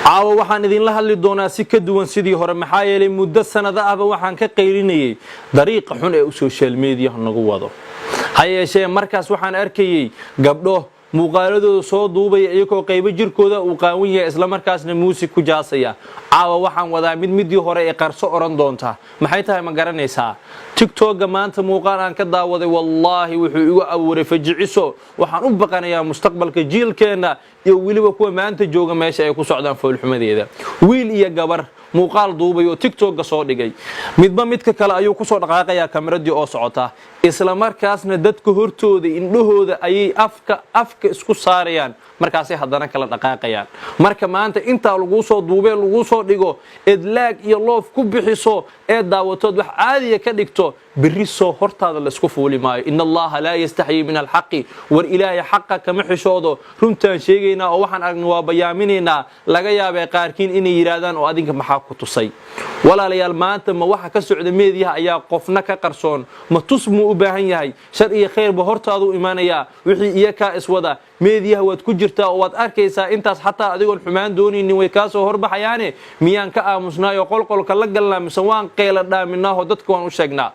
caawa waxaan idinla hadli doonaa si ka duwan sidii hore maxaa yeelay muddo sanado ahba waxaan ka qaylinayay dariiqa xun ee social media nagu wado ha yeeshee markaas waxaan arkayay gabdho muuqaaladooda soo duubaya iyagoo qaybo jirkooda uu qaawan yahay isla markaasna muusig ku jaasaya caawa waxaan wadaa midii hore ee qarso oran doonta maxay tahay ma garanaysaa TikTok maanta muuqaal aan ka daawaday wallahi wuxuu igu abuuray fajiciso waxaan u baqanayaa mustaqbalka jiilkeena iyo waliba kuwa maanta jooga meesha ay ku socdaan foolxumadeeda wiil iyo gabar muuqaal duubay oo TikTok soo dhigay midba midka kale ayuu ku soo dhaqaaqaya kameradii oo socota isla markaasna dadka hortooda indhahooda ayay afka isku saarayaan markaasay haddana kala dhaqaaqayaan marka maanta inta lagu soo duubay lagu soo dhigo idlaag iyo loof ku bixiso ee daawatood wax caadi ka dhigto biriso hortaada la isku fuuli maayo in allaha la yastahi min alhaqi war ilaahi haqa kama xishoodo runtaan sheegayna oo waxaan aragnaa waa bayaaminayna laga yaabay qaarkiin inay yiraahdaan oo adinka maxaa ku tusay walaalayaal maanta ma waxa ka socda meediyaha ayaa qofna ka qarsoon ma tusmu u baahan yahay shar iyo khayr ba hortaada u imaanaya wixii iyaka iswada meediyaha waad ku jirtaa oo waad arkaysaa intaas xataa adigoon xumaan doonaynin way ka soo horbaxayaane miyaan ka aamusnaayo qolqolka la galnaa mise waan qeyla dhaaminaa dadka waan u sheegnaa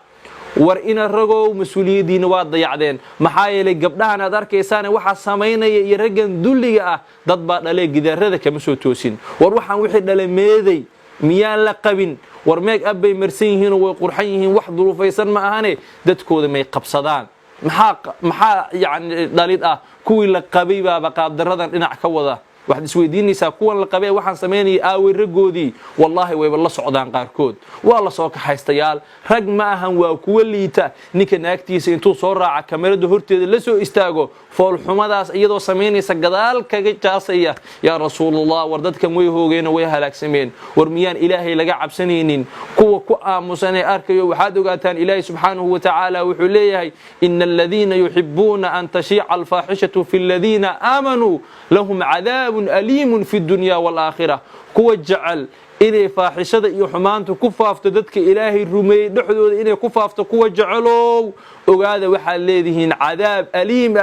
war ina ragow mas'uuliyadiina waa dayacdeen maxaa yeelay gabdhahan aad arkaysaan waxa sameynaya iyo raggan dulliga ah dad baa dhalay gidaarada kama soo toosin war waxaan wixii dhalameeday miyaan la qabin war meeg abbay marsan yihiin oo way qurxan yihiin wax duruufaysan ma ahane dadkooda may qabsadaan maxaa yani dhalid ah kuwii la qabay baa qaab daradan dhinac ka wada waxaad isweydiinaysaa kuwan la qabay waxaan sameynay aaway ragoodii wallahi wayba la socdaan qaarkood waa la soo kaxaystayaal rag ma ahan waa kuwa liita ninka naagtiisa intuu soo raaca kamerada horteeda la soo istaago fool xumadaas iyadoo sameynaysa gadaal kaga jaasaya yaa rasuulullah war dadka way hoogeen way halaagsameen war miyaan ilaahay laga cabsanaynin kuwa ku aamusan ee arkayo waxaad ogaataan ilaahay subhanahu wa ta'ala wuxuu leeyahay innal ladina yuhibbuna an tashi'a al fahishatu fil ladina amanu lahum 'adab أليم في الدنيا والآخرة كو جعل إني فاحشة iyo xumaantu ku faafto dadka ilaahay rumeey dhaxdooda inay ku faafto kuwa jecelo ogaada waxa leedihiin cadaab aliim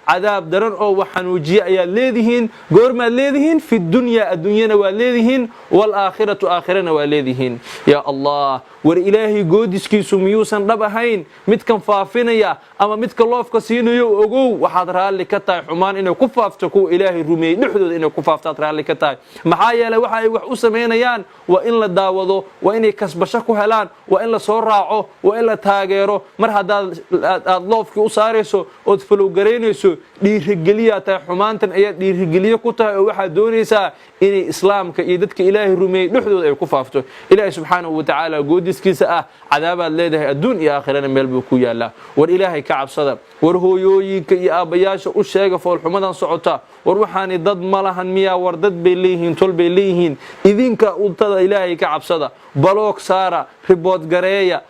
cadaab daran oo waxanuujiya ayaa leedihiin goorma leedihiin fi dunya adduunyana waa leedihiin wal aakhiratu aakhirana waa leedihiin ya allah war ilaahay goodiskiisu miyuusan dhab ahayn midkan faafinaya ama midka loofka siinayo ogow waxaad raali ka tahay xumaan inay ku faafto kuwa ilaahay rumeey dhaxdooda inay ku faafto raali ka tahay maxaa yeelay waxa ay wax u sameynayaan waa in la daawado waa inay kasbasho ku helaan waa in la soo raaco waa in la taageero mar hadaad aad loofki u saarayso oo follow gareynayso dhiirigeliya tahay xumaantan ayaa dhiirigeliye ku tahay oo waxa doonaysaa inay islaamka iyo dadka ilaahay rumeey dhaxdooda ay ku faafto ilaahay subhanahu wa ta'ala goodiskiisa ah cadaabaad leedahay adduun iyo aakhirana meel buu ku yaalaa war ilaahay ka cabsada war hooyooyinka iyo aabayaasha u sheega fool xumadan socota war waxaani dad malahan miya war dad bay leeyihiin tol bay leeyihiin idinka untada ilaahay ka cabsada baloog saara report gareeya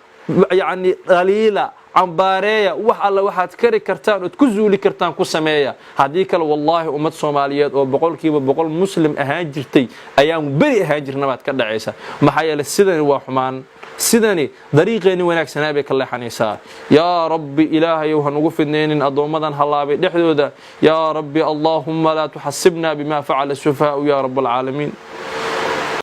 yani dhaliila عمبارية وحلا واحد كري كرتان وتكزولي كرتان كسمية هذيك والله أمة صوماليات وبقول كي وبقول مسلم أهاجرتي أيام بري أهاجر نبات كذا عيسى محيا للسدني وحمان سدني طريقني وينك سنابك الله حنيسا يا ربي إلهي يوهن وقفنين أضومدن هلابي دحدودا يا ربي اللهم لا تحسبنا بما فعل السفهاء يا رب العالمين